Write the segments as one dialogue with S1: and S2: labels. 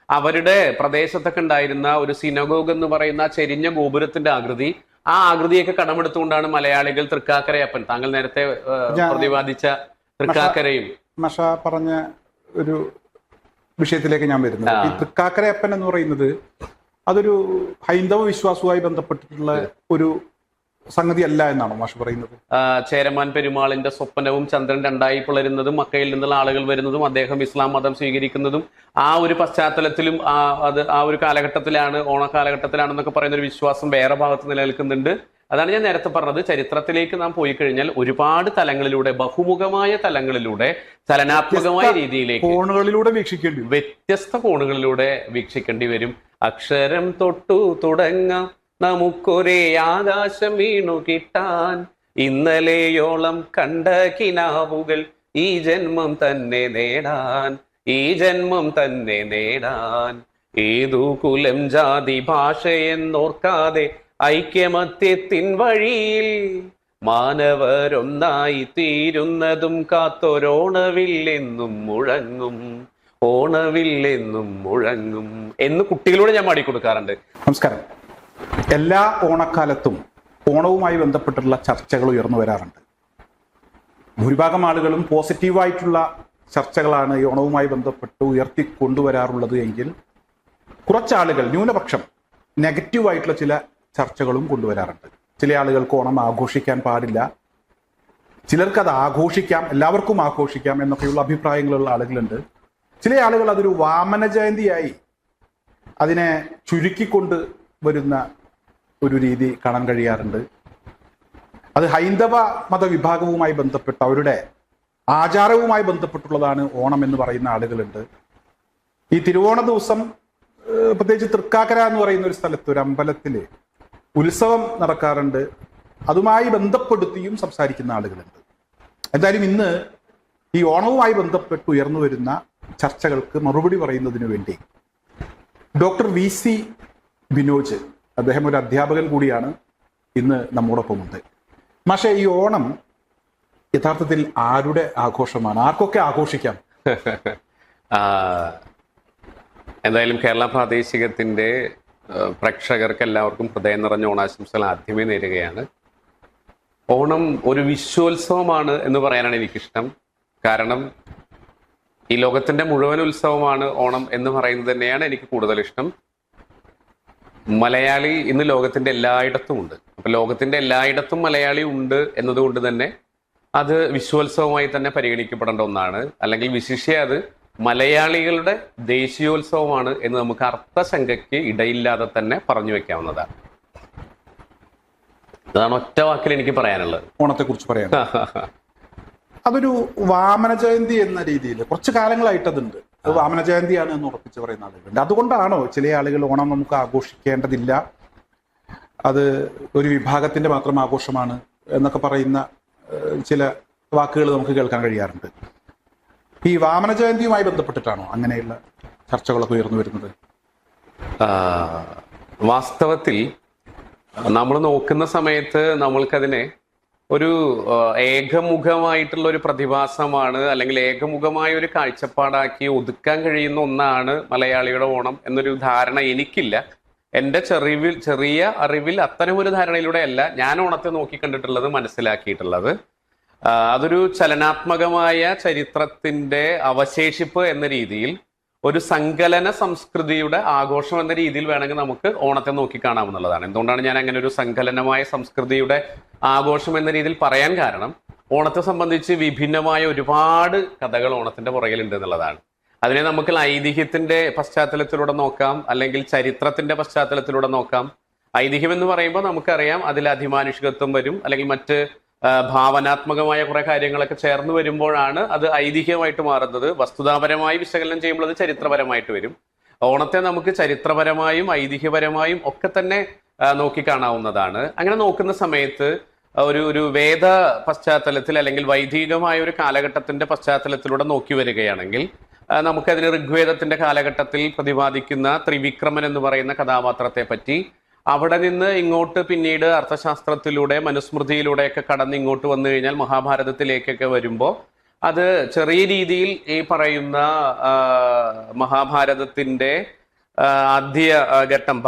S1: അവരുടെ പ്രദേശത്തൊക്കെ ഉണ്ടായിരുന്ന ഒരു സിനഗോഗ് എന്ന് പറയുന്ന ചെരിഞ്ഞ ഗോപുരത്തിന്റെ ആകൃതി, ആ ആകൃതിയൊക്കെ കടമെടുത്തുകൊണ്ടാണ് മലയാളികൾ തൃക്കാക്കരയപ്പൻ, താങ്കൾ നേരത്തെ പ്രതിപാദിച്ച തൃക്കാക്കരയും
S2: മഷ പറഞ്ഞ ഒരു വിഷയത്തിലേക്ക് ഞാൻ വരുന്നത്. ഈ തൃക്കാക്കരയപ്പൻ എന്ന് പറയുന്നത് അതൊരു ഹൈന്ദവ വിശ്വാസവുമായി ബന്ധപ്പെട്ടിട്ടുള്ള ഒരു സംഗതി അല്ല എന്നാണോ മാഷ് പറയുന്നത്?
S1: ചേരമാൻ പെരുമാളിന്റെ സ്വപ്നവും ചന്ദ്രൻ രണ്ടായി പിളരുന്നതും മക്കയിൽ നിന്നുള്ള ആളുകൾ വരുന്നതും അദ്ദേഹം ഇസ്ലാം മതം സ്വീകരിക്കുന്നതും ആ ഒരു പശ്ചാത്തലത്തിലും ആ ഒരു കാലഘട്ടത്തിലാണ്, ഓണക്കാലഘട്ടത്തിലാണെന്നൊക്കെ പറയുന്ന ഒരു വിശ്വാസം വേറെ ഭാഗത്ത് നിലനിൽക്കുന്നുണ്ട്. അതാണ് ഞാൻ നേരത്തെ പറഞ്ഞത്. ചരിത്രത്തിലേക്ക് നാം പോയി കഴിഞ്ഞാൽ ഒരുപാട് തലങ്ങളിലൂടെ, ബഹുമുഖമായ തലങ്ങളിലൂടെ, ചലനാത്മകമായ രീതിയിലേക്ക്
S2: കോണുകളിലൂടെ വീക്ഷിക്കേണ്ടി വരും,
S1: വ്യത്യസ്ത കോണുകളിലൂടെ വീക്ഷിക്കേണ്ടി വരും. അക്ഷരം തൊട്ടു തുടങ്ങാം നമുക്കൊരേ ആകാശം വീണു കിട്ടാൻ, ഇന്നലെയോളം കണ്ട കിനാവുകൾ ഈ ജന്മം തന്നെ നേടാൻ, ഈ ജന്മം തന്നെ നേടാൻ. ഏതു കുലം ജാതി ഭാഷയെന്നോർക്കാതെ ഐക്യമത്യത്തിൻ വഴിയിൽ മാനവരൊന്നായി തീരുന്നതും കാത്തൊരോണവില്ലെന്നും മുഴങ്ങും, ഓണവില്ലെന്നും മുഴങ്ങും എന്ന് കുട്ടികളോട് ഞാൻ പാടിക്കൊടുക്കാറുണ്ട്.
S2: നമസ്കാരം. എല്ലാ ഓണക്കാലത്തും ഓണവുമായി ബന്ധപ്പെട്ടുള്ള ചർച്ചകൾ ഉയർന്നു വരാറുണ്ട്. ഭൂരിഭാഗം ആളുകളും പോസിറ്റീവായിട്ടുള്ള ചർച്ചകളാണ് ഈ ഓണവുമായി ബന്ധപ്പെട്ട് ഉയർത്തി കൊണ്ടുവരാറുള്ളത് എങ്കിൽ കുറച്ചാളുകൾ, ന്യൂനപക്ഷം, നെഗറ്റീവായിട്ടുള്ള ചില ചർച്ചകളും കൊണ്ടുവരാറുണ്ട്. ചില ആളുകൾക്ക് ഓണം ആഘോഷിക്കാൻ പാടില്ല, ചിലർക്ക് അത് ആഘോഷിക്കാം, എല്ലാവർക്കും ആഘോഷിക്കാം എന്നൊക്കെയുള്ള അഭിപ്രായങ്ങളുള്ള ആളുകളുണ്ട്. ചില ആളുകൾ അതൊരു വാമന ജയന്തിയായി അതിനെ ചുരുക്കിക്കൊണ്ട് വരുന്ന ഒരു രീതി കാണാൻ കഴിയാറുണ്ട്. അത് ഹൈന്ദവ മതവിഭാഗവുമായി ബന്ധപ്പെട്ട് അവരുടെ ആചാരവുമായി ബന്ധപ്പെട്ടുള്ളതാണ് ഓണം എന്ന് പറയുന്ന ആളുകളുണ്ട്. ഈ തിരുവോണ ദിവസം പ്രത്യേകിച്ച് തൃക്കാക്കര എന്ന് പറയുന്ന ഒരു സ്ഥലത്ത്, ഒരു അമ്പലത്തില് ഉത്സവം നടക്കാറുണ്ട്. അതുമായി ബന്ധപ്പെടുത്തിയും സംസാരിക്കുന്ന ആളുകളുണ്ട്. എന്തായാലും ഇന്ന് ഈ ഓണവുമായി ബന്ധപ്പെട്ട് ഉയർന്നു വരുന്ന ചർച്ചകൾക്ക് മറുപടി പറയുന്നതിന് വേണ്ടി ഡോക്ടർ VC ബിനോജ്, അദ്ദേഹം ഒരു അധ്യാപകൻ കൂടിയാണ്, ഇന്ന് നമ്മോടൊപ്പമുണ്ട്. പക്ഷേ ഈ ഓണം യഥാർത്ഥത്തിൽ ആരുടെ ആഘോഷമാണ്? ആർക്കൊക്കെ ആഘോഷിക്കാം?
S1: എന്തായാലും കേരള പ്രാദേശികത്തിന്റെ പ്രേക്ഷകർക്ക് എല്ലാവർക്കും ഹൃദയം നിറഞ്ഞ ഓണാശംസകൾ ആദ്യമേ നേരുകയാണ്. ഓണം ഒരു വിശ്വോത്സവമാണ് എന്ന് പറയാനാണ് എനിക്കിഷ്ടം. കാരണം ഈ ലോകത്തിന്റെ മുഴുവൻ ഉത്സവമാണ് ഓണം എന്ന് പറയുന്നത് തന്നെയാണ് എനിക്ക് കൂടുതൽ ഇഷ്ടം. മലയാളി ഇന്ന് ലോകത്തിന്റെ എല്ലായിടത്തും ഉണ്ട്. അപ്പൊ ലോകത്തിന്റെ എല്ലായിടത്തും മലയാളി ഉണ്ട് എന്നതുകൊണ്ട് തന്നെ അത് വിശ്വോത്സവമായി തന്നെ പരിഗണിക്കപ്പെടേണ്ട ഒന്നാണ്. അല്ലെങ്കിൽ വിശിഷ്യ അത് മലയാളികളുടെ ദേശീയോത്സവമാണ് എന്ന് നമുക്ക് അർത്ഥശങ്കയ്ക്ക് ഇടയില്ലാതെ തന്നെ പറഞ്ഞു വെക്കാവുന്നതാണ്. അതാണ് ഒറ്റ വാക്കിൽ എനിക്ക് പറയാനുള്ളത്.
S2: ഓണത്തെക്കുറിച്ച് പറയാം. അതൊരു വാമന ജയന്തി എന്ന രീതിയിൽ കുറച്ച് കാലങ്ങളായിട്ട് അതുണ്ട്. അത് വാമന ജയന്തിയാണ് എന്ന് ഉറപ്പിച്ച് പറയുന്ന ആളുകളുണ്ട്. അതുകൊണ്ടാണോ ചില ആളുകൾ ഓണം നമുക്ക് ആഘോഷിക്കേണ്ടതില്ല, അത് ഒരു വിഭാഗത്തിന്റെ മാത്രം ആഘോഷമാണ് എന്നൊക്കെ പറയുന്ന ചില വാക്കുകൾ നമുക്ക് കേൾക്കാൻ കഴിയാറുണ്ട്? ഈ വാമന ജയന്തിയുമായി ബന്ധപ്പെട്ടിട്ടാണോ അങ്ങനെയുള്ള ചർച്ചകളൊക്കെ ഉയർന്നു വരുന്നത്?
S1: വാസ്തവത്തിൽ നമ്മൾ നോക്കുന്ന സമയത്ത് നമ്മൾക്കതിനെ ഒരു ഏകമുഖമായിട്ടുള്ള ഒരു പ്രതിഭാസമാണ്, അല്ലെങ്കിൽ ഏകമുഖമായ ഒരു കാഴ്ചപ്പാടാക്കി ഒതുക്കാൻ കഴിയുന്ന ഒന്നാണ് മലയാളിയുടെ ഓണം എന്നൊരു ധാരണ എനിക്കില്ല. എൻ്റെ ചെറിയ അറിവിൽ അത്തരമൊരു ധാരണയിലൂടെയല്ല ഞാൻ ഓണത്തെ നോക്കിക്കണ്ടിട്ടുള്ളത്, മനസ്സിലാക്കിയിട്ടുള്ളത്. അതൊരു ചലനാത്മകമായ ചരിത്രത്തിന്റെ അവശേഷിപ്പ് എന്ന രീതിയിൽ, ഒരു സങ്കലന സംസ്കൃതിയുടെ ആഘോഷം എന്ന രീതിയിൽ വേണമെങ്കിൽ നമുക്ക് ഓണത്തെ നോക്കിക്കാണാമെന്നുള്ളതാണ്. എന്തുകൊണ്ടാണ് ഞാൻ അങ്ങനെ ഒരു സങ്കലനമായ സംസ്കൃതിയുടെ ആഘോഷം എന്ന രീതിയിൽ പറയാൻ കാരണം, ഓണത്തെ സംബന്ധിച്ച് വിഭിന്നമായ ഒരുപാട് കഥകൾ ഓണത്തിന്റെ പുറകിലുണ്ട് എന്നുള്ളതാണ്. അതിനെ നമുക്ക് ഐതിഹ്യത്തിന്റെ പശ്ചാത്തലത്തിലൂടെ നോക്കാം, അല്ലെങ്കിൽ ചരിത്രത്തിന്റെ പശ്ചാത്തലത്തിലൂടെ നോക്കാം. ഐതിഹ്യം എന്ന് പറയുമ്പോൾ നമുക്കറിയാം അതിൽ അതിമാനുഷികത്വം വരും, അല്ലെങ്കിൽ മറ്റ് ഭാവനാത്മകമായ കുറെ കാര്യങ്ങളൊക്കെ ചേർന്ന് വരുമ്പോഴാണ് അത് ഐതിഹ്യമായിട്ട് മാറുന്നത്. വസ്തുതാപരമായി വിശകലനം ചെയ്യുമ്പോൾ അത് ചരിത്രപരമായിട്ട് വരും. ഓണത്തെ നമുക്ക് ചരിത്രപരമായും ഐതിഹ്യപരമായും ഒക്കെ തന്നെ നോക്കിക്കാണാവുന്നതാണ്. അങ്ങനെ നോക്കുന്ന സമയത്ത് ഒരു വേദ പശ്ചാത്തലത്തിൽ, അല്ലെങ്കിൽ വൈദികമായ ഒരു കാലഘട്ടത്തിന്റെ പശ്ചാത്തലത്തിലൂടെ നോക്കി വരികയാണെങ്കിൽ നമുക്കതിന് ഋഗ്വേദത്തിന്റെ കാലഘട്ടത്തിൽ പ്രതിപാദിക്കുന്ന ത്രിവിക്രമൻ എന്ന് പറയുന്ന കഥാപാത്രത്തെ പറ്റി, അവിടെ നിന്ന് ഇങ്ങോട്ട് പിന്നീട് അർത്ഥശാസ്ത്രത്തിലൂടെ മനുസ്മൃതിയിലൂടെയൊക്കെ കടന്ന് ഇങ്ങോട്ട് വന്നു കഴിഞ്ഞാൽ മഹാഭാരതത്തിലേക്കൊക്കെ വരുമ്പോൾ അത് ചെറിയ രീതിയിൽ ഈ പറയുന്ന മഹാഭാരതത്തിന്റെ ആദ്യ ഘട്ടം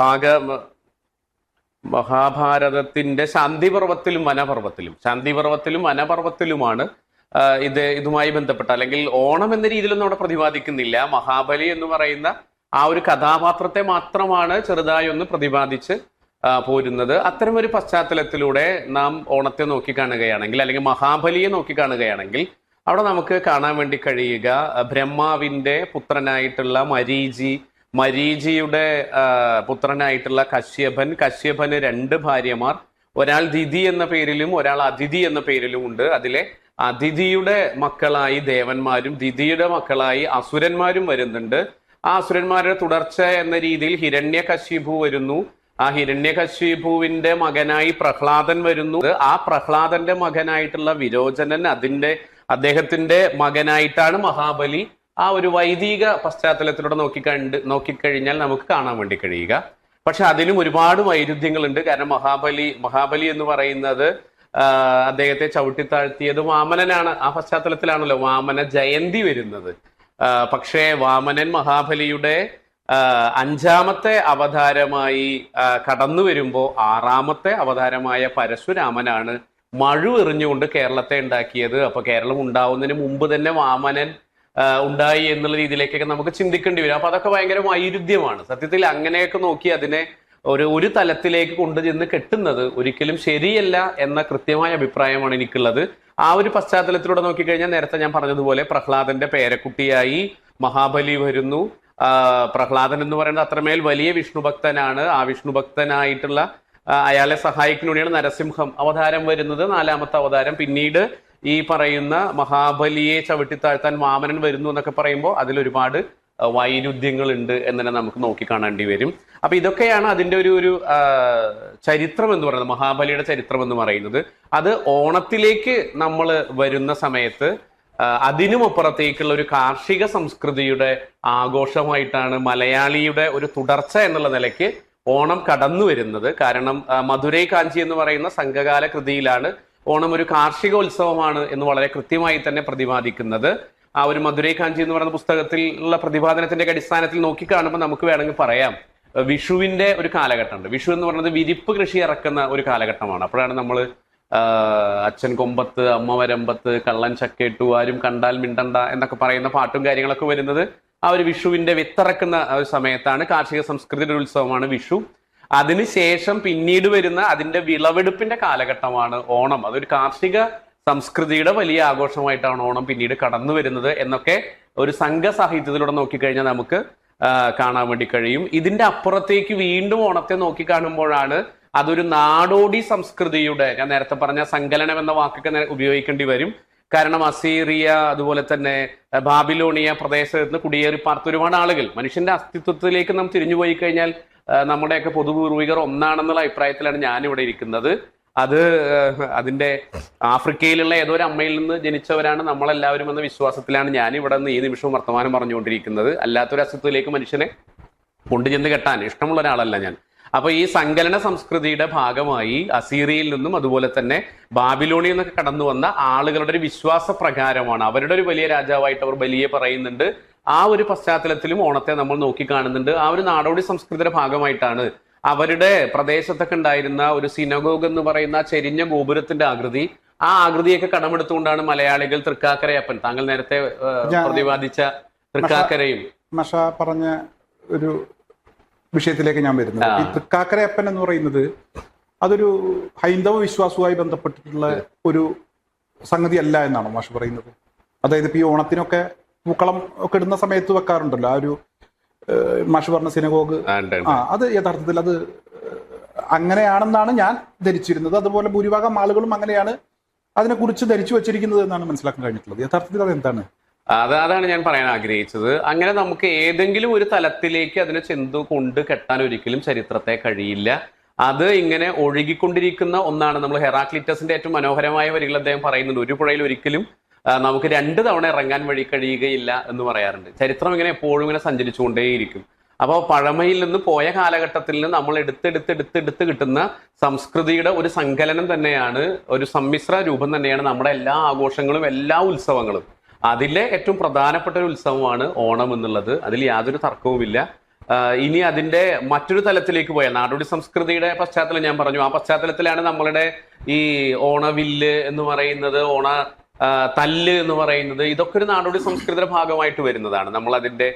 S1: മഹാഭാരതത്തിന്റെ ശാന്തിപർവത്തിലും വനപർവത്തിലുമാണ് ഇതുമായി ബന്ധപ്പെട്ട, അല്ലെങ്കിൽ ഓണം എന്ന രീതിയിലൊന്നും അവിടെ പ്രതിപാദിക്കുന്നില്ല. മഹാബലി എന്ന് പറയുന്ന ആ ഒരു കഥാപാത്രത്തെ മാത്രമാണ് ചെറുതായി ഒന്ന് പ്രതിപാദിച്ച് പോരുന്നത്. അത്തരം ഒരു പശ്ചാത്തലത്തിലൂടെ നാം ഓണത്തെ നോക്കിക്കാണുകയാണെങ്കിൽ, അല്ലെങ്കിൽ മഹാബലിയെ നോക്കിക്കാണുകയാണെങ്കിൽ, അവിടെ നമുക്ക് കാണാൻ വേണ്ടി കഴിയുക ബ്രഹ്മാവിന്റെ പുത്രനായിട്ടുള്ള മരീചിയുടെ പുത്രനായിട്ടുള്ള കശ്യപന് 2 ഭാര്യമാർ, ഒരാൾ ദിതി എന്ന പേരിലും ഒരാൾ അതിഥി എന്ന പേരിലും ഉണ്ട്. അതിലെ അതിഥിയുടെ മക്കളായി ദേവന്മാരും ദിതിയുടെ മക്കളായി അസുരന്മാരും വരുന്നുണ്ട്. ആ അസുരന്മാരുടെ തുടർച്ച എന്ന രീതിയിൽ ഹിരണ്യകശിപു വരുന്നു. ആ ഹിരണ്യകശിപുവിന്റെ മകനായി പ്രഹ്ലാദൻ വരുന്നു. ആ പ്രഹ്ലാദന്റെ മകനായിട്ടുള്ള വിരോചനൻ, അദ്ദേഹത്തിന്റെ മകനായിട്ടാണ് മഹാബലി. ആ ഒരു വൈദിക പശ്ചാത്തലത്തിലൂടെ നോക്കിക്കഴിഞ്ഞാൽ നമുക്ക് കാണാൻ വേണ്ടി കഴിയുക. പക്ഷെ അതിലും ഒരുപാട് വൈരുദ്ധ്യങ്ങളുണ്ട്. കാരണം മഹാബലി എന്ന് പറയുന്നത് അദ്ദേഹത്തെ ചവിട്ടിത്താഴ്ത്തിയത് വാമനനാണ്. ആ പശ്ചാത്തലത്തിലാണല്ലോ വാമന ജയന്തി വരുന്നത്. പക്ഷേ വാമനൻ മഹാബലിയുടെ 5ാമത്തെ അവതാരമായി കടന്നു വരുമ്പോൾ 6ാമത്തെ അവതാരമായ പരശുരാമനാണ് മഴു എറിഞ്ഞുകൊണ്ട് കേരളത്തെ ഉണ്ടാക്കിയത്. അപ്പൊ കേരളം ഉണ്ടാവുന്നതിന് മുമ്പ് തന്നെ വാമനൻ ഉണ്ടായി എന്നുള്ള രീതിയിലേക്കൊക്കെ നമുക്ക് ചിന്തിക്കേണ്ടി വരും. അപ്പൊ അതൊക്കെ ഭയങ്കര വൈരുദ്ധ്യമാണ്. സത്യത്തിൽ അങ്ങനെയൊക്കെ നോക്കി അതിനെ ഒരു തലത്തിലേക്ക് കൊണ്ടുചെന്ന് കെട്ടുന്നത് ഒരിക്കലും ശരിയല്ല എന്ന കൃത്യമായ അഭിപ്രായമാണ് എനിക്കുള്ളത്. ആ ഒരു പശ്ചാത്തലത്തിലൂടെ നോക്കിക്കഴിഞ്ഞാൽ നേരത്തെ ഞാൻ പറഞ്ഞതുപോലെ പ്രഹ്ലാദന്റെ പേരക്കുട്ടിയായി മഹാബലി വരുന്നു. പ്രഹ്ലാദൻ എന്ന് പറയുന്നത് അത്രമേൽ വലിയ വിഷ്ണുഭക്തനാണ്. ആ വിഷ്ണുഭക്തനായിട്ടുള്ള അയാളെ സഹായിക്കുന്ന വേണ്ടിയാണ് നരസിംഹം അവതാരം വരുന്നത്, 4ാമത്തെ അവതാരം. പിന്നീട് ഈ പറയുന്ന മഹാബലിയെ ചവിട്ടിത്താഴ്ത്താൻ വാമനൻ വരുന്നു എന്നൊക്കെ പറയുമ്പോൾ അതിലൊരുപാട് വൈരുദ്ധ്യങ്ങളുണ്ട് എന്ന് തന്നെ നമുക്ക് നോക്കിക്കാണേണ്ടി വരും. അപ്പൊ ഇതൊക്കെയാണ് അതിന്റെ ഒരു ചരിത്രം എന്ന് പറയുന്നത്, മഹാബലിയുടെ ചരിത്രം എന്ന് പറയുന്നത്. അത് ഓണത്തിലേക്ക് നമ്മൾ വരുന്ന സമയത്ത് അതിനും അപ്പുറത്തേക്കുള്ള ഒരു കാർഷിക സംസ്കൃതിയുടെ ആഘോഷമായിട്ടാണ് മലയാളിയുടെ ഒരു തുടർച്ച എന്നുള്ള നിലയ്ക്ക് ഓണം കടന്നു വരുന്നത്. കാരണം മധുരൈ കാഞ്ചി എന്ന് പറയുന്ന സംഘകാല കൃതിയിലാണ് ഓണം ഒരു കാർഷിക ഉത്സവമാണ് എന്ന് വളരെ കൃത്യമായി തന്നെ പ്രതിപാദിക്കുന്നത്. ആ ഒരു മധുരൈ കാഞ്ചി എന്ന് പറയുന്ന പുസ്തകത്തിലുള്ള പ്രതിപാദനത്തിന്റെ അടിസ്ഥാനത്തിൽ നോക്കിക്കാണുമ്പോൾ നമുക്ക് വേണമെങ്കിൽ പറയാം വിഷുവിന്റെ ഒരു കാലഘട്ടമുണ്ട്. വിഷു എന്ന് പറയുന്നത് വിരിപ്പ് കൃഷി ഇറക്കുന്ന ഒരു കാലഘട്ടമാണ്. അപ്പോഴാണ് നമ്മൾ അച്ഛൻ കൊമ്പത്ത് അമ്മ വരമ്പത്ത് കള്ളൻ ചക്കേട്ടു ആരും കണ്ടാൽ മിണ്ടണ്ട എന്നൊക്കെ പറയുന്ന പാട്ടും കാര്യങ്ങളൊക്കെ വരുന്നത് ആ ഒരു വിഷുവിന്റെ വിത്തിറക്കുന്ന ഒരു സമയത്താണ്. കാർഷിക സംസ്കൃതിയുടെ ഒരു ഉത്സവമാണ് വിഷു. അതിനുശേഷം പിന്നീട് വരുന്ന അതിന്റെ വിളവെടുപ്പിന്റെ കാലഘട്ടമാണ് ഓണം. അതൊരു കാർഷിക സംസ്കൃതിയുടെ വലിയ ആഘോഷമായിട്ടാണ് ഓണം പിന്നീട് കടന്നു വരുന്നത് എന്നൊക്കെ ഒരു സംഘ സാഹിത്യത്തിലൂടെ നോക്കിക്കഴിഞ്ഞാൽ നമുക്ക് കാണാൻ വേണ്ടി കഴിയും. ഇതിന്റെ അപ്പുറത്തേക്ക് വീണ്ടും ഓണത്തെ നോക്കിക്കാണുമ്പോഴാണ് അതൊരു നാടോടി സംസ്കൃതിയുടെ, ഞാൻ നേരത്തെ പറഞ്ഞ സങ്കലനം എന്ന വാക്കൊക്കെ ഉപയോഗിക്കേണ്ടി വരും. കാരണം അസീറിയ അതുപോലെ തന്നെ ബാബിലോണിയ പ്രദേശത്ത് നിന്ന് കുടിയേറി പാർത്ത ഒരുപാട് ആളുകൾ, മനുഷ്യന്റെ അസ്തിത്വത്തിലേക്ക് നാം തിരിഞ്ഞുപോയി കഴിഞ്ഞാൽ നമ്മുടെയൊക്കെ പൊതുപൂർവികർ ഒന്നാണെന്നുള്ള അഭിപ്രായത്തിലാണ് ഞാനിവിടെ ഇരിക്കുന്നത്. അതിന്റെ ആഫ്രിക്കയിലുള്ള ഏതോ ഒരു അമ്മയിൽ നിന്ന് ജനിച്ചവരാണ് നമ്മളെല്ലാവരും എന്ന വിശ്വാസത്തിലാണ് ഞാൻ ഇവിടെ നിന്ന് ഈ നിമിഷവും വർത്തമാനം പറഞ്ഞുകൊണ്ടിരിക്കുന്നത്. അല്ലാത്തൊരു അസ്തിത്വത്തിലേക്ക് മനുഷ്യനെ കൊണ്ടുചെന്ന് കെട്ടാൻ ഇഷ്ടമുള്ള ഒരാളല്ല ഞാൻ. അപ്പൊ ഈ സങ്കലന സംസ്കൃതിയുടെ ഭാഗമായി അസീറിയയിൽ നിന്നും അതുപോലെ തന്നെ ബാബിലോണിയിൽ നിന്നൊക്കെ കടന്നു വന്ന ആളുകളുടെ ഒരു വിശ്വാസ പ്രകാരമാണ് അവരുടെ ഒരു വലിയ രാജാവായിട്ട് അവർ ബലിയെ പറയുന്നുണ്ട്. ആ ഒരു പശ്ചാത്തലത്തിലും ഓണത്തെ നമ്മൾ നോക്കിക്കാണുന്നുണ്ട്. ആ ഒരു നാടോടി സംസ്കൃതിയുടെ ഭാഗമായിട്ടാണ് അവരുടെ പ്രദേശത്തൊക്കെ ഉണ്ടായിരുന്ന ഒരു സിനഗോഗ് എന്ന് പറയുന്ന ചെരിഞ്ഞ ഗോപുരത്തിന്റെ ആകൃതി, ആ ആകൃതിയൊക്കെ കടമെടുത്തുകൊണ്ടാണ് മലയാളികൾ തൃക്കാക്കരയപ്പൻ, താങ്കൾ നേരത്തെ പ്രതിപാദിച്ച തൃക്കാക്കരയും
S2: പറഞ്ഞ ഒരു വിഷയത്തിലേക്ക് ഞാൻ വരുന്നത്. ഈ തൃക്കാക്കരയപ്പൻ എന്ന് പറയുന്നത് അതൊരു ഹൈന്ദവ വിശ്വാസവുമായി ബന്ധപ്പെട്ടിട്ടുള്ള ഒരു സംഗതി അല്ല എന്നാണ് മാഷ് പറയുന്നത്. അതായത് ഇപ്പൊ ഈ ഓണത്തിനൊക്കെ പൂക്കളം ഒക്കെ ഇടുന്ന സമയത്ത് വെക്കാറുണ്ടല്ലോ ആ ഒരു മാഷ് പറഞ്ഞ സിനഗോഗ്. അത് യഥാർത്ഥത്തിൽ അത് അങ്ങനെയാണെന്നാണ് ഞാൻ ധരിച്ചിരുന്നത്. അതുപോലെ ഭൂരിഭാഗം ആളുകളും അങ്ങനെയാണ് അതിനെക്കുറിച്ച് ധരിച്ചു വച്ചിരിക്കുന്നത് എന്നാണ് മനസ്സിലാക്കാൻ കഴിഞ്ഞിട്ടുള്ളത്. യഥാർത്ഥത്തിൽ അത് എന്താണ്?
S1: അതാണ് ഞാൻ പറയാൻ ആഗ്രഹിച്ചത്. അങ്ങനെ നമുക്ക് ഏതെങ്കിലും ഒരു തലത്തിലേക്ക് അതിനെ ചെന്തു കൊണ്ട് കെട്ടാൻ ഒരിക്കലും ചരിത്രത്തെ കഴിയില്ല. അത് ഇങ്ങനെ ഒഴുകിക്കൊണ്ടിരിക്കുന്ന ഒന്നാണ്. നമ്മൾ ഹെറാക്ലിറ്റസിന്റെ ഏറ്റവും മനോഹരമായ വരികൾ അദ്ദേഹം പറയുന്നുണ്ട്, ഒരു പുഴയിൽ ഒരിക്കലും നമുക്ക് 2 തവണ ഇറങ്ങാൻ വഴി കഴിയുകയില്ല എന്ന് പറയാറുണ്ട്. ചരിത്രം ഇങ്ങനെ എപ്പോഴും ഇങ്ങനെ സഞ്ചരിച്ചുകൊണ്ടേയിരിക്കും. അപ്പോൾ പഴമയിൽ നിന്ന് പോയ കാലഘട്ടത്തിൽ നിന്ന് നമ്മൾ എടുത്ത് കിട്ടുന്ന സംസ്കൃതിയുടെ ഒരു സങ്കലനം തന്നെയാണ്, ഒരു സമ്മിശ്ര രൂപം തന്നെയാണ് നമ്മുടെ എല്ലാ ആഘോഷങ്ങളും എല്ലാ ഉത്സവങ്ങളും. അതിലെ ഏറ്റവും പ്രധാനപ്പെട്ട ഒരു ഉത്സവമാണ് ഓണം എന്നുള്ളത്. അതിൽ യാതൊരു തർക്കവുമില്ല. ഇനി അതിന്റെ മറ്റൊരു തലത്തിലേക്ക് പോയാൽ നാടോടി സംസ്കൃതിയുടെ പശ്ചാത്തലം ഞാൻ പറഞ്ഞു. ആ പശ്ചാത്തലത്തിലാണ് നമ്മളുടെ ഈ ഓണവില്ല് എന്ന് പറയുന്നത്, തല്ല് എന്ന് പറയുന്നത്, ഇതൊക്കെ ഒരു നാടോടി സംസ്കൃതിയുടെ ഭാഗമായിട്ട് വരുന്നതാണ്. നമ്മൾ അതിന്റെ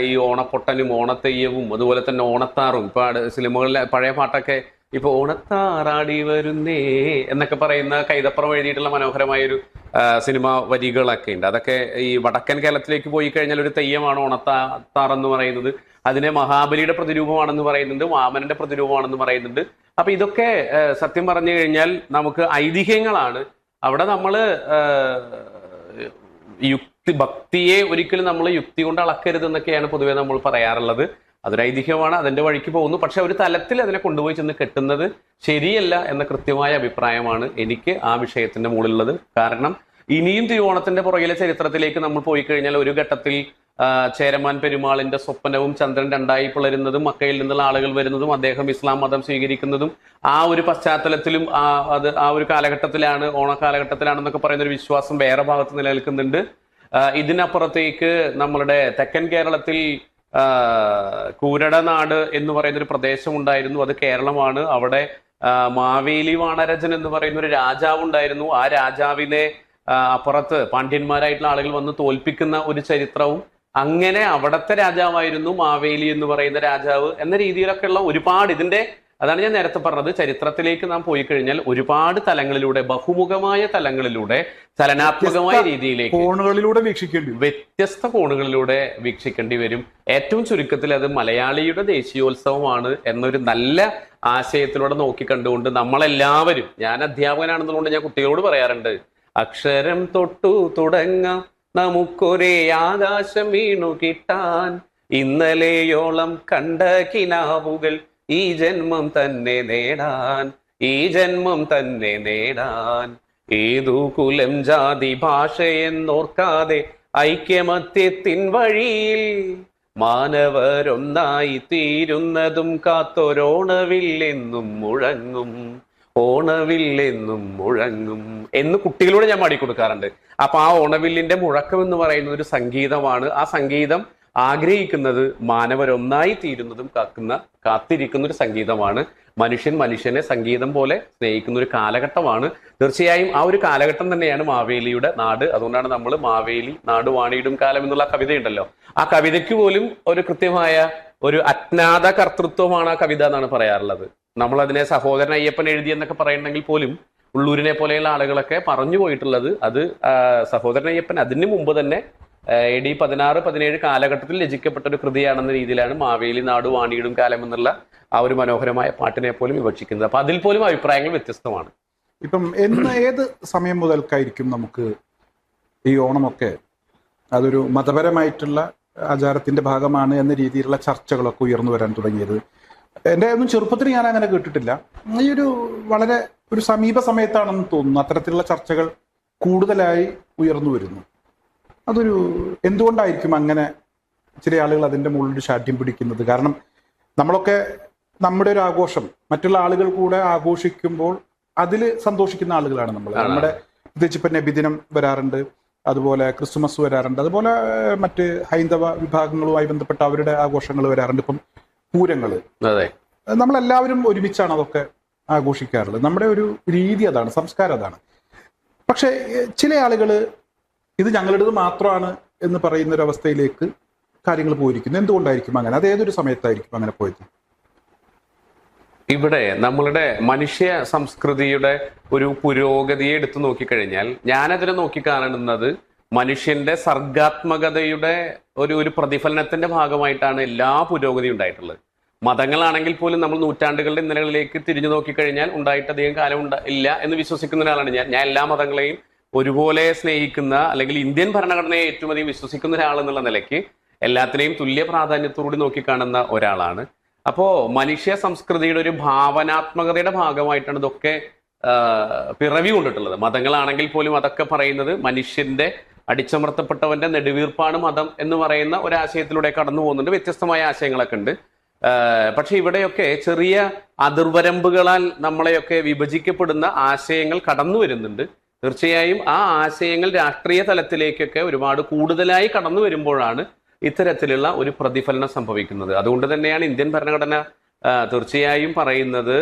S1: ഈ ഓണപ്പൊട്ടനും ഓണത്തെയ്യവും അതുപോലെ തന്നെ ഓണത്താറും ഇപ്പൊ സിനിമകളിലെ പഴയ പാട്ടൊക്കെ ഇപ്പൊ ഓണത്താറാടി വരുന്നേ എന്നൊക്കെ പറയുന്ന കൈതപ്പുറം എഴുതിയിട്ടുള്ള മനോഹരമായൊരു സിനിമ വരികളൊക്കെ ഉണ്ട്. അതൊക്കെ ഈ വടക്കൻ കേരളത്തിലേക്ക് പോയി കഴിഞ്ഞാൽ ഒരു തെയ്യമാണ് ഓണത്താർ എന്ന് പറയുന്നത്. അതിനെ മഹാബലിയുടെ പ്രതിരൂപമാണെന്ന് പറയുന്നുണ്ട്, വാമനന്റെ പ്രതിരൂപമാണെന്ന് പറയുന്നുണ്ട്. അപ്പൊ ഇതൊക്കെ സത്യം പറഞ്ഞു കഴിഞ്ഞാൽ നമുക്ക് ഐതിഹ്യങ്ങളാണ്. അവിടെ നമ്മള് ഭക്തിയെ ഒരിക്കലും നമ്മൾ യുക്തി കൊണ്ട് അളക്കരുത് എന്നൊക്കെയാണ് പൊതുവെ നമ്മൾ പറയാറുള്ളത്. അതൊരു ഐതിഹ്യമാണ്, അതിന്റെ വഴിക്ക് പോകുന്നു. പക്ഷെ ഒരു തലത്തിൽ അതിനെ കൊണ്ടുപോയി ചെന്ന് കെട്ടുന്നത് ശരിയല്ല എന്ന കൃത്യമായ അഭിപ്രായമാണ് എനിക്ക് ആ വിഷയത്തിന്റെ മുകളിലുള്ളത്. കാരണം ഇനിയും തിരുവോണത്തിന്റെ പുറകിലെ ചരിത്രത്തിലേക്ക് നമ്മൾ പോയി കഴിഞ്ഞാൽ ഒരു ഘട്ടത്തിൽ ചേരമാൻ പെരുമാളിന്റെ സ്വപ്നവും ചന്ദ്രൻ രണ്ടായി പിളരുന്നതും മക്കയിൽ നിന്നുള്ള ആളുകൾ വരുന്നതും അദ്ദേഹം ഇസ്ലാം മതം സ്വീകരിക്കുന്നതും ആ ഒരു പശ്ചാത്തലത്തിലും ആ ഒരു കാലഘട്ടത്തിലാണ്, ഓണക്കാലഘട്ടത്തിലാണെന്നൊക്കെ പറയുന്ന ഒരു വിശ്വാസം വേറെ ഭാഗത്ത് നിലനിൽക്കുന്നുണ്ട്. ഇതിനപ്പുറത്തേക്ക് നമ്മളുടെ തെക്കൻ കേരളത്തിൽ കൂരടനാട് എന്ന് പറയുന്ന ഒരു പ്രദേശം ഉണ്ടായിരുന്നു. അത് കേരളമാണ്. അവിടെ മാവേലി വാണരജൻ എന്ന് പറയുന്ന ഒരു രാജാവ് ഉണ്ടായിരുന്നു. ആ രാജാവിനെ അപ്പുറത്ത് പാണ്ഡ്യന്മാരായിട്ടുള്ള ആളുകൾ വന്ന് തോൽപ്പിക്കുന്ന ഒരു ചരിത്രവും, അങ്ങനെ അവിടത്തെ രാജാവായിരുന്നു മാവേലി എന്ന് പറയുന്ന രാജാവ് എന്ന രീതിയിലൊക്കെയുള്ള ഒരുപാട് അതാണ് ഞാൻ നേരത്തെ പറഞ്ഞത്. ചരിത്രത്തിലേക്ക് നാം പോയി കഴിഞ്ഞാൽ ഒരുപാട് തലങ്ങളിലൂടെ, ബഹുമുഖമായ തലങ്ങളിലൂടെ, ചലനാത്മകമായ രീതിയിലേക്ക് വ്യത്യസ്ത കോണുകളിലൂടെ വീക്ഷിക്കേണ്ടി വരും. ഏറ്റവും ചുരുക്കത്തിൽ അത് മലയാളിയുടെ ദേശീയോത്സവമാണ് എന്നൊരു നല്ല ആശയത്തിലൂടെ നോക്കിക്കണ്ടുകൊണ്ട് നമ്മളെല്ലാവരും, ഞാൻ അധ്യാപകനാണെന്നുകൊണ്ട് ഞാൻ കുട്ടികളോട് പറയാറുണ്ട്, അക്ഷരം തൊട്ടു തുടങ്ങാം നമുക്കൊരേ ആകാശം വീണു കിട്ടാൻ, ഇന്നലെയോളം കണ്ട കിനാവുകൾ ഈ ജന്മം തന്നെ നേടാൻ, ഈ ജന്മം തന്നെ നേടാൻ. ഏതു കുലം ജാതി ഭാഷയെന്നോർക്കാതെ ഐക്യമത്യത്തിൻ വഴിയിൽ മാനവരൊന്നായി തീരുന്നതും കാത്തൊരോണവില്ലെന്നും മുഴങ്ങും, ഓണവില്ലെന്നും മുഴങ്ങും എന്ന് കുട്ടികളോട് ഞാൻ പാടിക്കൊടുക്കാറുണ്ട്. അപ്പൊ ആ ഓണവില്ലിന്റെ മുഴക്കം എന്ന് പറയുന്നത് ഒരു സംഗീതമാണ്. ആ സംഗീതം ആഗ്രഹിക്കുന്നത് മാനവരൊന്നായി തീരുന്നതും കാത്തിരിക്കുന്ന ഒരു സംഗീതമാണ്. മനുഷ്യൻ മനുഷ്യനെ സംഗീതം പോലെ സ്നേഹിക്കുന്ന ഒരു കാലഘട്ടമാണ്. തീർച്ചയായും ആ ഒരു കാലഘട്ടം തന്നെയാണ് മാവേലിയുടെ നാട്. അതുകൊണ്ടാണ് നമ്മൾ മാവേലി നാട് വാണിയിടും കാലം എന്നുള്ള കവിതയുണ്ടല്ലോ, ആ കവിതയ്ക്ക് പോലും ഒരു കൃത്യമായ ഒരു അജ്ഞാത കർത്തൃത്വമാണ് ആ കവിത എന്നാണ് പറയാറുള്ളത്. നമ്മൾ അതിനെ സഹോദരൻ അയ്യപ്പൻ എഴുതി എന്നൊക്കെ പറയുന്നെങ്കിൽ പോലും ഉള്ളൂരിനെ പോലെയുള്ള ആളുകളൊക്കെ പറഞ്ഞു പോയിട്ടുള്ളത് അത് സഹോദരൻ അയ്യപ്പൻ അതിന് മുമ്പ് തന്നെ AD 16-17 കാലഘട്ടത്തിൽ രചിക്കപ്പെട്ട ഒരു കൃതിയാണെന്ന രീതിയിലാണ് മാവേലി നാട് വാണിയിടും കാലം എന്നുള്ള ആ ഒരു മനോഹരമായ പാട്ടിനെ പോലും വിവക്ഷിക്കുന്നത്. അപ്പൊ അതിൽ പോലും അഭിപ്രായങ്ങൾ വ്യത്യസ്തമാണ്.
S2: ഇപ്പം ഏത് സമയം മുതൽക്കായിരിക്കും നമുക്ക് ഈ ഓണമൊക്കെ അതൊരു മതപരമായിട്ടുള്ള ആചാരത്തിന്റെ ഭാഗമാണ് എന്ന രീതിയിലുള്ള ചർച്ചകളൊക്കെ ഉയർന്നു വരാൻ തുടങ്ങിയത്? എൻ്റെ ഒന്നും ചെറുപ്പത്തിൽ ഞാൻ അങ്ങനെ കേട്ടിട്ടില്ല. ഈ വളരെ ഒരു സമീപ സമയത്താണെന്ന് തോന്നുന്നു അത്തരത്തിലുള്ള ചർച്ചകൾ കൂടുതലായി ഉയർന്നു വരുന്നു. അതൊരു എന്തുകൊണ്ടായിരിക്കും അങ്ങനെ ചില ആളുകൾ അതിൻ്റെ മുകളിൽ ശാഠ്യം പിടിക്കുന്നത്? കാരണം നമ്മളൊക്കെ നമ്മുടെ ഒരു ആഘോഷം മറ്റുള്ള ആളുകൾ കൂടെ ആഘോഷിക്കുമ്പോൾ അതിൽ സന്തോഷിക്കുന്ന ആളുകളാണ് നമ്മൾ. നമ്മുടെ പ്രത്യേകിച്ച് ഇപ്പം നബിദിനം വരാറുണ്ട്, അതുപോലെ ക്രിസ്മസ് വരാറുണ്ട്, അതുപോലെ മറ്റ് ഹൈന്ദവ വിഭാഗങ്ങളുമായി ബന്ധപ്പെട്ട അവരുടെ ആഘോഷങ്ങൾ വരാറുണ്ട്. ഇപ്പം പൂരങ്ങൾ, നമ്മളെല്ലാവരും ഒരുമിച്ചാണ് അതൊക്കെ ആഘോഷിക്കാറുള്ളത്. നമ്മുടെ ഒരു രീതി അതാണ്, സംസ്കാരം അതാണ്. പക്ഷെ ചില ആളുകൾ ഇത് ഞങ്ങളുടേത് മാത്രമാണ് എന്ന് പറയുന്ന ഒരു അവസ്ഥയിലേക്ക് കാര്യങ്ങൾ പോയിരിക്കുന്നു. എന്തുകൊണ്ടായിരിക്കും അങ്ങനെ? അത് ഏതൊരു സമയത്തായിരിക്കും അങ്ങനെ പോയത്?
S1: ഇവിടെ നമ്മളുടെ മനുഷ്യ സംസ്കൃതിയുടെ ഒരു പുരോഗതിയെ എടുത്തു നോക്കിക്കഴിഞ്ഞാൽ ഞാനതിനെ നോക്കിക്കാണുന്നത് മനുഷ്യന്റെ സർഗാത്മകതയുടെ ഒരു പ്രതിഫലനത്തിന്റെ ഭാഗമായിട്ടാണ് എല്ലാ പുരോഗതിയും ഉണ്ടായിട്ടുള്ളത്. മതങ്ങളാണെങ്കിൽ പോലും നമ്മൾ നൂറ്റാണ്ടുകളുടെ ഇന്നലകളിലേക്ക് തിരിഞ്ഞു നോക്കിക്കഴിഞ്ഞാൽ ഉണ്ടായിട്ടധികം കാലം ഇല്ല എന്ന് വിശ്വസിക്കുന്ന ഒരാളാണ് ഞാൻ. എല്ലാ മതങ്ങളെയും ഒരുപോലെ സ്നേഹിക്കുന്ന, അല്ലെങ്കിൽ ഇന്ത്യൻ ഭരണഘടനയെ ഏറ്റവും അധികം വിശ്വസിക്കുന്ന ഒരാൾ എന്നുള്ള നിലയ്ക്ക് എല്ലാത്തിനെയും തുല്യ പ്രാധാന്യത്തോടുകൂടി നോക്കിക്കാണുന്ന ഒരാളാണ്. അപ്പോ മനുഷ്യ സംസ്കൃതിയുടെ ഒരു ഭാവനാത്മകതയുടെ ഭാഗമായിട്ടാണ് ഇതൊക്കെ പിറവി കൊണ്ടിട്ടുള്ളത്. മതങ്ങളാണെങ്കിൽ പോലും അതൊക്കെ പറയുന്നത് മനുഷ്യന്റെ അടിച്ചമർത്തപ്പെട്ടവന്റെ നെടുവീർപ്പാണ് മതം എന്ന് പറയുന്ന ഒരാശയത്തിലൂടെ കടന്നു പോകുന്നുണ്ട്. വ്യത്യസ്തമായ ആശയങ്ങളൊക്കെ ഉണ്ട്. പക്ഷെ ഇവിടെയൊക്കെ ചെറിയ അതിർവരമ്പുകളാൽ നമ്മളെയൊക്കെ വിഭജിക്കപ്പെടുന്ന ആശയങ്ങൾ കടന്നു വരുന്നുണ്ട്. തീർച്ചയായും ആ ആശയങ്ങൾ രാഷ്ട്രീയ തലത്തിലേക്കൊക്കെ ഒരുപാട് കൂടുതലായി കടന്നു വരുമ്പോഴാണ് ഇത്തരത്തിലുള്ള ഒരു പ്രതിഫലനം സംഭവിക്കുന്നത്. അതുകൊണ്ട് തന്നെയാണ് ഇന്ത്യൻ ഭരണഘടന തീർച്ചയായും പറയുന്നത്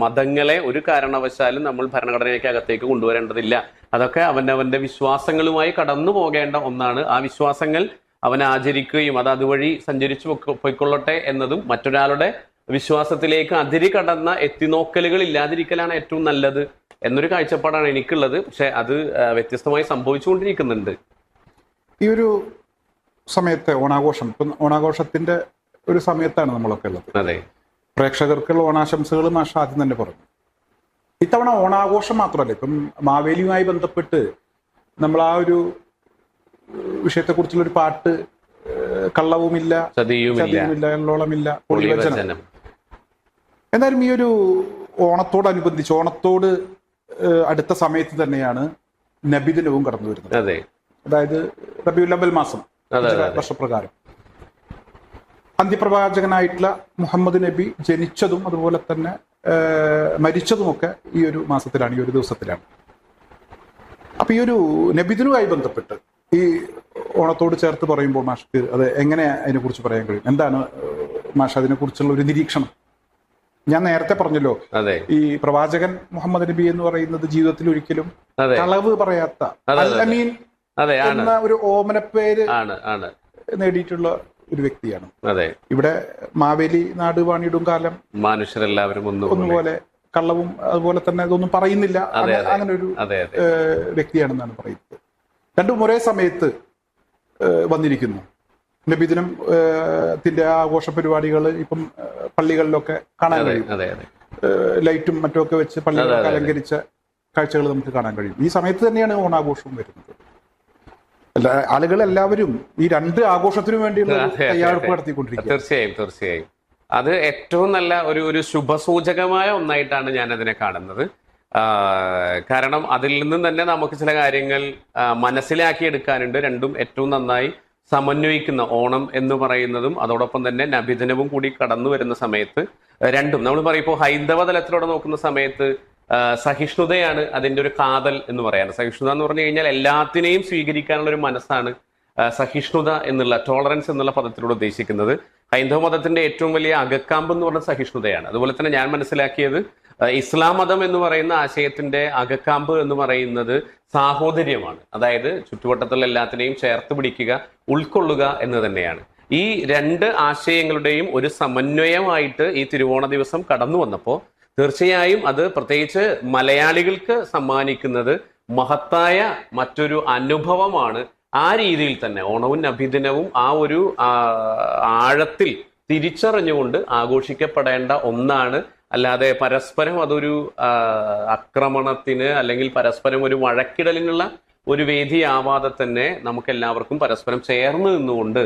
S1: മതങ്ങളെ ഒരു കാരണവശാലും നമ്മൾ ഭരണഘടനയ്ക്ക് അകത്തേക്ക് കൊണ്ടുവരേണ്ടതില്ല. അതൊക്കെ അവനവന്റെ വിശ്വാസങ്ങളുമായി കടന്നു പോകേണ്ട ഒന്നാണ്. ആ വിശ്വാസങ്ങൾ അവൻ ആചരിക്കുകയും അത് അതുവഴി സഞ്ചരിച്ചു പോയിക്കൊള്ളട്ടെ എന്നതും മറ്റൊരാളുടെ വിശ്വാസത്തിലേക്ക് അതിരി കടന്ന എത്തിനോക്കലുകൾ ഇല്ലാതിരിക്കലാണ് ഏറ്റവും നല്ലത് എന്നൊരു കാഴ്ചപ്പാടാണ് എനിക്കുള്ളത്. പക്ഷെ അത് വ്യത്യസ്തമായി സംഭവിച്ചുകൊണ്ടിരിക്കുന്നുണ്ട്.
S2: ഈ ഒരു സമയത്തെ ഓണാഘോഷം, ഇപ്പം ഓണാഘോഷത്തിന്റെ ഒരു സമയത്താണ് നമ്മളൊക്കെ ഉള്ളത്.
S1: അതെ,
S2: പ്രേക്ഷകർക്കുള്ള ഓണാശംസകൾ മാഷ ആദ്യം തന്നെ പറഞ്ഞു. ഇത്തവണ ഓണാഘോഷം മാത്രമല്ല, ഇപ്പം മാവേലിയുമായി ബന്ധപ്പെട്ട് നമ്മൾ ആ ഒരു വിഷയത്തെക്കുറിച്ചുള്ള ഒരു പാട്ട്, കള്ളവുമില്ല ചതിയുമില്ല എള്ളോളമില്ല പൊളിവചനം. എന്തായാലും ഈ ഒരു ഓണത്തോടനുബന്ധിച്ച് ഓണത്തോട് അടുത്ത സമയത്ത് തന്നെയാണ് നബിദിനവും കടന്നു വരുന്നത്.
S1: അതെ,
S2: അതായത് റബീഉൽ അവ്വൽ മാസം വർഷപ്രകാരം അന്ത്യപ്രവാചകനായിട്ടുള്ള മുഹമ്മദ് നബി ജനിച്ചതും അതുപോലെ തന്നെ മരിച്ചതുമൊക്കെ ഈ ഒരു മാസത്തിലാണ്, ഈ ഒരു ദിവസത്തിലാണ്. അപ്പൊ ഈ ഒരു നബിദിനുമായി ബന്ധപ്പെട്ട് ഈ ഓണത്തോട് ചേർത്ത് പറയുമ്പോൾ മാഷ്ക്ക് അത് എങ്ങനെ അതിനെക്കുറിച്ച് പറയാൻ കഴിയും? എന്താണ് മാഷ് അതിനെക്കുറിച്ചുള്ള ഒരു നിരീക്ഷണം? ഞാൻ നേരത്തെ പറഞ്ഞല്ലോ, ഈ പ്രവാചകൻ മുഹമ്മദ് നബി എന്ന് പറയുന്നത് ജീവിതത്തിൽ ഒരിക്കലും കളവ് പറയാത്ത അൽ-അമീൻ എന്ന ഒരു ഓമനപ്പേര് നേടിയിട്ടുള്ള ഒരു വ്യക്തിയാണ്. ഇവിടെ മാവേലി നാട് വാണിടും കാലം
S1: മനുഷ്യരെല്ലാവരും
S2: ഒന്നുപോലെ കള്ളവും അതുപോലെ തന്നെ ഇതൊന്നും പറയുന്നില്ല, അങ്ങനെ ഒരു വ്യക്തിയാണെന്നാണ് പറയുന്നത്. രണ്ടും ഒരേ സമയത്ത് വന്നിരിക്കുന്നു. നബിദിനം ത്തിന്റെ ആഘോഷ പരിപാടികൾ ഇപ്പം പള്ളികളിലൊക്കെ കാണാൻ കഴിയും. ലൈറ്റും മറ്റുമൊക്കെ വെച്ച് പള്ളികളൊക്കെ അലങ്കരിച്ച കാഴ്ചകൾ നമുക്ക് കാണാൻ കഴിയും. ഈ സമയത്ത് തന്നെയാണ് ഓണാഘോഷവും വരുന്നത്. ആളുകൾ എല്ലാവരും ഈ രണ്ട് ആഘോഷത്തിനു വേണ്ടിയുള്ള തയ്യാറെടുപ്പ് നടത്തിക്കൊണ്ടിരിക്കുക.
S1: തീർച്ചയായും അത് ഏറ്റവും നല്ല ഒരു ശുഭസൂചകമായ ഒന്നായിട്ടാണ് ഞാൻ അതിനെ കാണുന്നത്. കാരണം അതിൽ നിന്നും തന്നെ നമുക്ക് ചില കാര്യങ്ങൾ മനസ്സിലാക്കിയെടുക്കാനുണ്ട്. രണ്ടും ഏറ്റവും നന്നായി സമന്വയിക്കുന്ന ഓണം എന്ന് പറയുന്നതും അതോടൊപ്പം തന്നെ നബിദിനവും കൂടി കടന്നു വരുന്ന സമയത്ത് രണ്ടും നമ്മൾ പറയും, ഇപ്പോൾ ഹൈന്ദവ തലത്തിലൂടെ നോക്കുന്ന സമയത്ത് സഹിഷ്ണുതയാണ് അതിൻ്റെ ഒരു കാതൽ എന്ന് പറയാറ്. സഹിഷ്ണുത എന്ന് പറഞ്ഞു കഴിഞ്ഞാൽ എല്ലാത്തിനെയും സ്വീകരിക്കാനുള്ള ഒരു മനസ്സാണ് സഹിഷ്ണുത എന്നുള്ള, ടോളറൻസ് എന്നുള്ള പദത്തിലൂടെ ഉദ്ദേശിക്കുന്നത്. ഹൈന്ദവ മതത്തിന്റെ ഏറ്റവും വലിയ അകക്കാമ്പ് എന്ന് പറയുന്നത് സഹിഷ്ണുതയാണ്. അതുപോലെ തന്നെ ഞാൻ മനസ്സിലാക്കിയത് ഇസ്ലാം മതം എന്ന് പറയുന്ന ആശയത്തിന്റെ അകക്കാമ്പ് എന്ന് പറയുന്നത് സാഹോദര്യമാണ്. അതായത് ചുറ്റുവട്ടത്തുള്ള എല്ലാത്തിനെയും ചേർത്ത് പിടിക്കുക, ഉൾക്കൊള്ളുക എന്ന് തന്നെയാണ്. ഈ രണ്ട് ആശയങ്ങളുടെയും ഒരു സമന്വയമായിട്ട് ഈ തിരുവോണ ദിവസം കടന്നു വന്നപ്പോൾ തീർച്ചയായും അത് പ്രത്യേകിച്ച് മലയാളികൾക്ക് സമ്മാനിക്കുന്നത് മഹത്തായ മറ്റൊരു അനുഭവമാണ്. ആ രീതിയിൽ തന്നെ ഓണവും നബിദിനവും ആ ഒരു ആഴത്തിൽ തിരിച്ചറിഞ്ഞുകൊണ്ട് ആഘോഷിക്കപ്പെടേണ്ട ഒന്നാണ്. അല്ലാതെ പരസ്പരം അതൊരു ആക്രമണത്തിന് അല്ലെങ്കിൽ പരസ്പരം ഒരു വഴക്കിടലിനുള്ള ഒരു വേദിയാവാതെ തന്നെ നമുക്ക് എല്ലാവർക്കും പരസ്പരം ചേർന്ന് നിന്നുകൊണ്ട്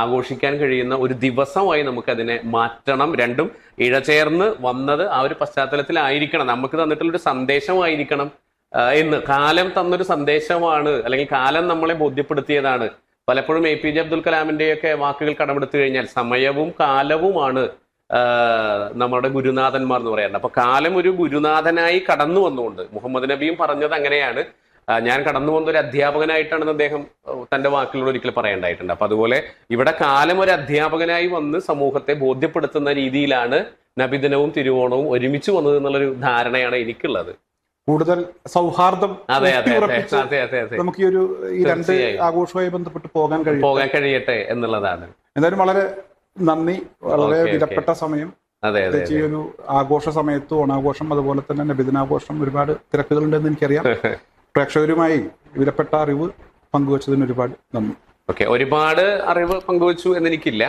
S1: ആഘോഷിക്കാൻ കഴിയുന്ന ഒരു ദിവസമായി നമുക്കതിനെ മാറ്റണം. രണ്ടും ഇഴചേർന്ന് വന്നത് ആ ഒരു പശ്ചാത്തലത്തിലായിരിക്കണം, നമുക്ക് തന്നിട്ടുള്ളൊരു സന്ദേശമായിരിക്കണം എന്ന്. കാലം തന്നൊരു സന്ദേശമാണ്, അല്ലെങ്കിൽ കാലം നമ്മളെ ബോധ്യപ്പെടുത്തിയതാണ്. പലപ്പോഴും APJ അബ്ദുൽ കലാമിന്റെയൊക്കെ വാക്കുകൾ കടമെടുത്തു കഴിഞ്ഞാൽ സമയവും കാലവുമാണ് നമ്മുടെ ഗുരുനാഥന്മാർ എന്ന് പറയാറുണ്ട്. അപ്പൊ കാലം ഒരു ഗുരുനാഥനായി കടന്നു വന്നുകൊണ്ട് മുഹമ്മദ് നബിയും പറഞ്ഞത് അങ്ങനെയാണ്. ഞാൻ കടന്നു വന്ന ഒരു അധ്യാപകനായിട്ടാണെന്ന് അദ്ദേഹം തന്റെ വാക്കുകളിൽ ഒരിക്കൽ പറയേണ്ടായിട്ടുണ്ട്. അപ്പൊ അതുപോലെ ഇവിടെ കാലം ഒരു അധ്യാപകനായി വന്ന് സമൂഹത്തെ ബോധ്യപ്പെടുത്തുന്ന രീതിയിലാണ് നബിദിനവും തിരുവോണവും ഒരുമിച്ച് വന്നത് എന്നുള്ളൊരു ധാരണയാണ് എനിക്കുള്ളത്.
S2: കൂടുതൽ സൗഹാർദ്ദം നമുക്ക് ഈ രണ്ട് ആഘോഷവുമായി ബന്ധപ്പെട്ട് പോകാൻ
S1: കഴിയട്ടെ എന്നുള്ളതാണ്.
S2: എന്തായാലും വളരെ നന്ദി, വളരെ വിലപ്പെട്ട സമയം. ഈ ഒരു ആഘോഷ സമയത്ത് ഓണാഘോഷം അതുപോലെ തന്നെ നബിദിനാഘോഷം ഒരുപാട് തിരക്കുകളുണ്ടെന്ന് എനിക്കറിയാം. പ്രേക്ഷകരുമായി വിലപ്പെട്ട അറിവ് പങ്കുവച്ചതിന് ഒരുപാട് നന്ദി.
S1: ഒരുപാട് അറിവ് പങ്കുവച്ചു എന്നെനിക്കില്ല.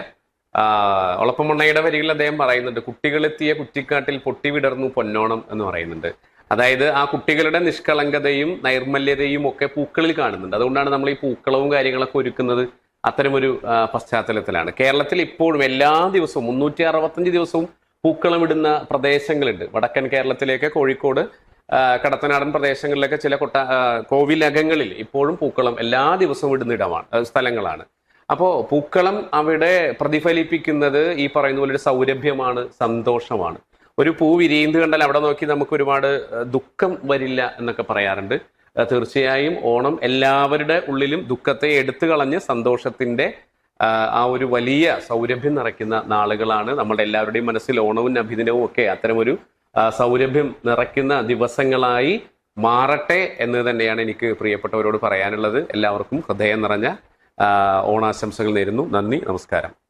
S1: ഒളപ്പമണ്ണയുടെ വരികളിൽ അദ്ദേഹം പറയുന്നുണ്ട്, കുട്ടികളെത്തിയ കുറ്റിക്കാട്ടിൽ പൊട്ടിവിടർന്നു പൊന്നോണം എന്ന് പറയുന്നുണ്ട്. അതായത് ആ കുട്ടികളുടെ നിഷ്കളങ്കതയും നൈർമല്യതയും ഒക്കെ പൂക്കളിൽ കാണുന്നുണ്ട്. അതുകൊണ്ടാണ് നമ്മൾ ഈ പൂക്കളവും കാര്യങ്ങളൊക്കെ ഒരുക്കുന്നത് അത്തരമൊരു പശ്ചാത്തലത്തിലാണ്. കേരളത്തിൽ ഇപ്പോഴും എല്ലാ ദിവസവും 365 ദിവസവും പൂക്കളം ഇടുന്ന പ്രദേശങ്ങളുണ്ട്. വടക്കൻ കേരളത്തിലേക്ക് കോഴിക്കോട്, കടത്തനാടൻ പ്രദേശങ്ങളിലൊക്കെ ചില കോവിലകങ്ങളിൽ ഇപ്പോഴും പൂക്കളം എല്ലാ ദിവസവും ഇടുന്ന സ്ഥലങ്ങളാണ്. അപ്പോൾ പൂക്കളം അവിടെ പ്രതിഫലിപ്പിക്കുന്നത് ഈ പറയുന്ന പോലെ ഒരു സൗരഭ്യമാണ്, സന്തോഷമാണ്. ഒരു പൂ വിരിയുന്നത് കണ്ടാൽ അവിടെ നോക്കി നമുക്ക് ഒരുപാട് ദുഃഖം വരില്ല എന്നൊക്കെ പറയാറുണ്ട്. തീർച്ചയായും ഓണം എല്ലാവരുടെ ഉള്ളിലും ദുഃഖത്തെ എടുത്തു കളഞ്ഞ് സന്തോഷത്തിന്റെ ആ ഒരു വലിയ സൗരഭ്യം നിറയ്ക്കുന്ന നാളുകളാണ്. നമ്മുടെ എല്ലാവരുടെയും മനസ്സിൽ ഓണവും നബിദിനവും ഒക്കെ അത്തരമൊരു സൗരഭ്യം നിറയ്ക്കുന്ന ദിവസങ്ങളായി മാറട്ടെ എന്ന് തന്നെയാണ് എനിക്ക് പ്രിയപ്പെട്ടവരോട് പറയാനുള്ളത്. എല്ലാവർക്കും ഹൃദയം നിറഞ്ഞ ഓണാശംസകൾ നേരുന്നു. നന്ദി, നമസ്കാരം.